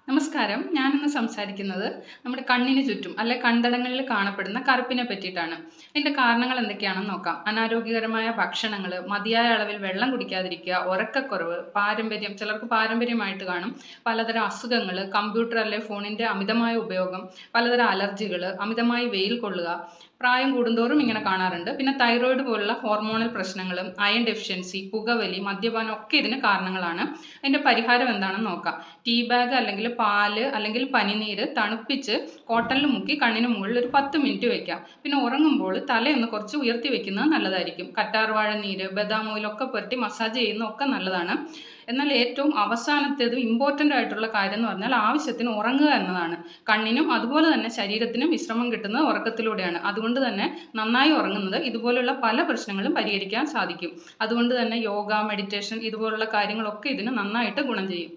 നമസ്കാരം. ഞാനിന്ന് സംസാരിക്കുന്നത് നമ്മുടെ കണ്ണിന് ചുറ്റും അല്ലെ കൺതടങ്ങളിൽ കാണപ്പെടുന്ന കറുപ്പിനെ പറ്റിയിട്ടാണ്. ഇതിന്റെ കാരണങ്ങൾ എന്തൊക്കെയാണെന്ന് നോക്കാം. അനാരോഗ്യകരമായ ഭക്ഷണങ്ങൾ, മതിയായ അളവിൽ വെള്ളം കുടിക്കാതിരിക്കുക, ഉറക്കക്കുറവ്, പാരമ്പര്യം, ചിലർക്ക് പാരമ്പര്യമായിട്ട് കാണും, പലതരം അസുഖങ്ങൾ, കമ്പ്യൂട്ടർ അല്ലെ ഫോണിന്റെ അമിതമായ ഉപയോഗം, പലതരം അലർജികൾ, അമിതമായി വെയിൽ കൊള്ളുക, പ്രായം കൂടുന്തോറും ഇങ്ങനെ കാണാറുണ്ട്. പിന്നെ തൈറോയിഡ് പോലുള്ള ഹോർമോണൽ പ്രശ്നങ്ങളും, അയൺ ഡെഫിഷ്യൻസി, പുകവലി, മദ്യപാനം ഒക്കെ ഇതിന് കാരണങ്ങളാണ്. അതിന്റെ പരിഹാരം എന്താണെന്ന് നോക്കാം. ടീ ബാഗ് അല്ലെങ്കിൽ പാല് അല്ലെങ്കിൽ പനിനീര് തണുപ്പിച്ച് കോട്ടണിൽ മുക്കി കണ്ണിന് മുകളിൽ ഒരു 10 മിനിറ്റ് വെക്കാം. പിന്നെ ഉറങ്ങുമ്പോൾ തലയൊന്ന് കുറച്ച് ഉയർത്തി വെക്കുന്നത് നല്ലതായിരിക്കും. കറ്റാർവാഴ നീര്, ബദാം ഓയിലൊക്കെ പുരട്ടി മസാജ് ചെയ്യുന്നതൊക്കെ നല്ലതാണ്. എന്നാൽ ഏറ്റവും അവസാനത്തേതും ഇമ്പോർട്ടൻ്റ് ആയിട്ടുള്ള കാര്യം എന്ന് പറഞ്ഞാൽ ആവശ്യത്തിന് ഉറങ്ങുക എന്നതാണ്. കണ്ണിനും അതുപോലെ തന്നെ ശരീരത്തിനും വിശ്രമം കിട്ടുന്നത് ഉറക്കത്തിലൂടെയാണ്. അതുകൊണ്ട് തന്നെ നന്നായി ഉറങ്ങുന്നത് ഇതുപോലുള്ള പല പ്രശ്നങ്ങളും പരിഹരിക്കാൻ സാധിക്കും. അതുകൊണ്ട് തന്നെ യോഗ, മെഡിറ്റേഷൻ ഇതുപോലുള്ള കാര്യങ്ങളൊക്കെ ഇതിന് നന്നായിട്ട് ഗുണം ചെയ്യും.